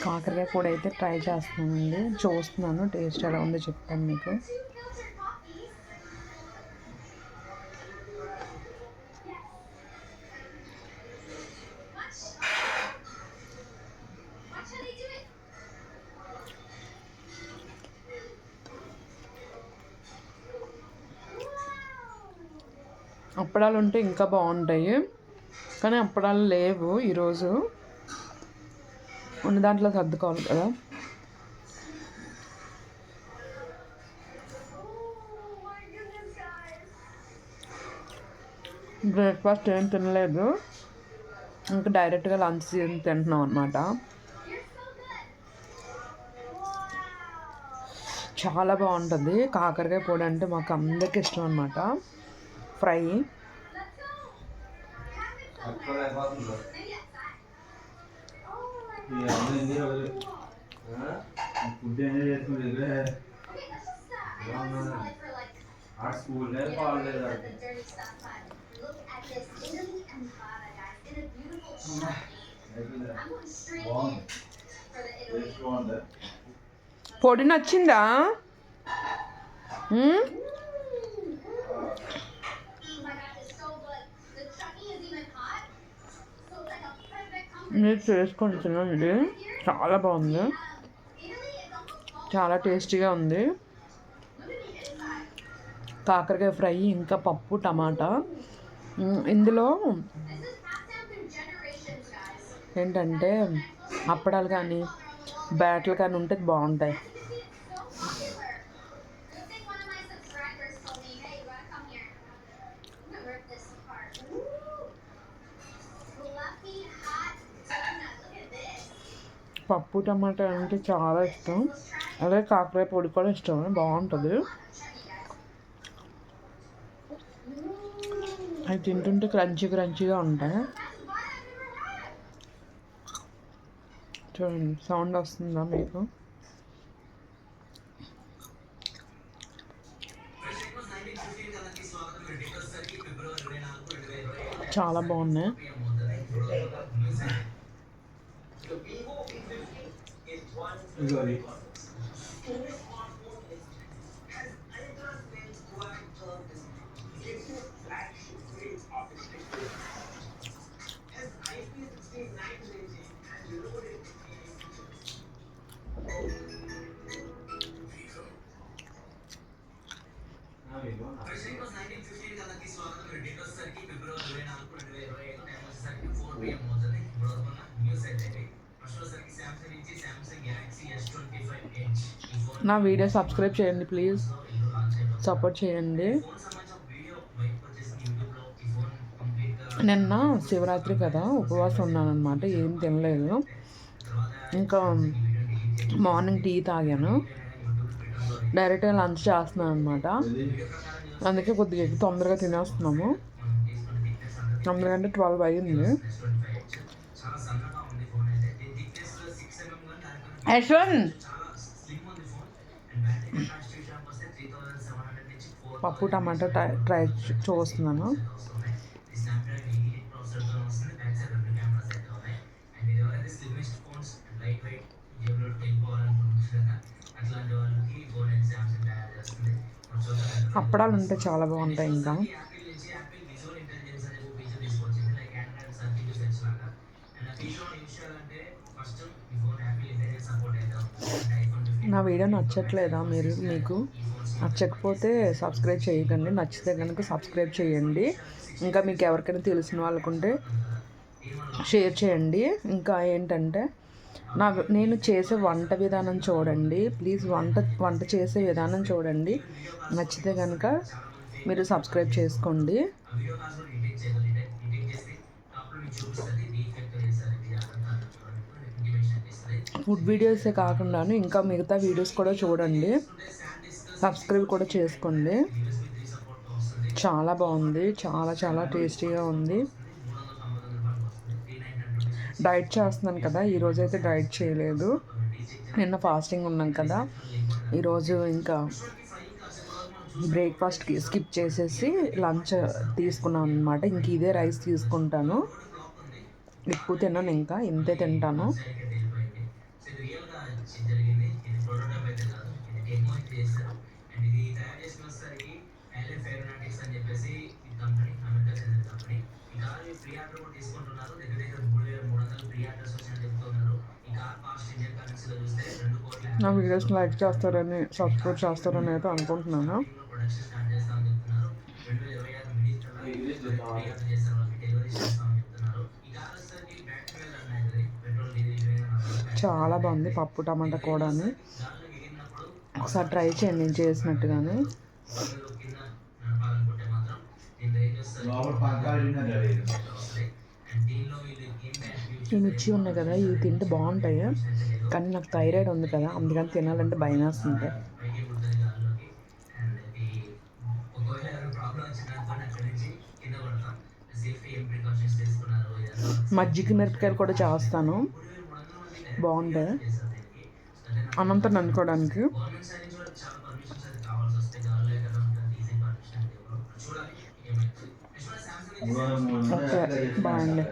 కాకరకాయ కూడా అయితే ట్రై చేస్తున్నానండి, చూస్తున్నాను టేస్ట్ ఎలా ఉందో చెప్తాను మీకు. అప్పడాలు ఉంటే ఇంకా బాగుంటాయి, కానీ అప్పడాలు లేవు ఈరోజు. ఉన్న దాంట్లో సర్దుకోవాలి కదా. బ్రేక్ఫాస్ట్ ఏం తినలేదు, ఇంకా డైరెక్ట్గా లంచ్ తింటున్నాం అనమాట. చాలా బాగుంటుంది కాకరకాయ పొడి అంటే, మాకు అందరికి ఇష్టం అనమాట. ఫ్రై పొడి నచ్చిందా? మీరు చేసుకొని తినండి, చాలా బాగుంది, చాలా టేస్టీగా ఉంది. కాకరకాయ ఫ్రై ఇంకా పప్పు టమాటా. ఇందులో ఏంటంటే అప్పడాలు కానీ బ్యాట్లు కానీ ఉంటే బాగుంటాయి. పప్పు టమాటా అంటే చాలా ఇష్టం, అలాగే కాకరకాయ పొడి కూడా ఇష్టం, బాగుంటుంది. అవి తింటుంటే క్రంచీగా ఉంటాయి. చూడండి, సౌండ్ వస్తుందా మీకు? చాలా బాగున్నాయి. నా వీడియో సబ్స్క్రైబ్ చేయండి ప్లీజ్, సపోర్ట్ చేయండి. నిన్న శివరాత్రి కదా, ఉపవాసం ఉన్నానమాట, ఏం తినలేదు. ఇంకా మార్నింగ్ టీ తాగాను, డైరెక్ట్గా లంచ్ చేస్తున్నాను అనమాట. అందుకే కొద్దిగా తొందరగా తినేస్తున్నాము. 9 గంటల 12 అయ్యింది. యశ్వంత్ పప్పు టమాటో ట్రై చూస్తున్నాను. అప్పడాలు ఉంటే చాలా బాగుంటాయి. ఇంకా నా వీడియో నచ్చట్లేదా మీకు నచ్చకపోతే సబ్స్క్రైబ్ చేయకండి, నచ్చితే కనుక సబ్స్క్రైబ్ చేయండి. ఇంకా మీకు ఎవరికైనా తెలిసిన వాళ్ళకుంటే షేర్ చేయండి. ఇంకా ఏంటంటే నేను చేసే వంట విధానం చూడండి ప్లీజ్, వంట చేసే విధానం చూడండి, నచ్చితే కనుక మీరు సబ్స్క్రైబ్ చేసుకోండి. ఫుడ్ వీడియోసే కాకుండా ఇంకా మిగతా వీడియోస్ కూడా చూడండి, సబ్స్క్రైబ్ కూడా చేసుకోండి. చాలా బాగుంది, చాలా టేస్టీగా ఉంది. డైట్ చేస్తున్నాను కదా, ఈరోజైతే డైట్ చేయలేదు, నిన్న ఫాస్టింగ్ ఉన్నాం కదా. ఈరోజు ఇంకా బ్రేక్ఫాస్ట్కి స్కిప్ చేసేసి లంచ్ తీసుకున్నాను అనమాట. ఇంక ఇదే రైస్ తీసుకుంటాను, ఎక్కువ తిన్నాను, ఇంకా ఇంతే తింటాను. నా వీడియోస్ లైక్ చేస్తారని సబ్స్క్రైబ్ చేస్తారని అయితే అనుకుంటున్నాను. చాలా బాగుంది పప్పు టమాటా కూడాని. ఒకసారి ట్రై చేయండి నేను చేసినట్టుగానే. ఈ మిర్చి ఉన్నాయి కదా ఇవి తింటే బాగుంటాయి, కానీ నాకు థైరాయిడ్ ఉంది కదా అందుకని తినాలంటే భయం వేస్తుంది. మజ్జిగ మిరపకాయలు కూడా చేస్తాను, బాగుంటాయి అన్నంతో అనుకోవడానికి. ఓకే బాగుంది.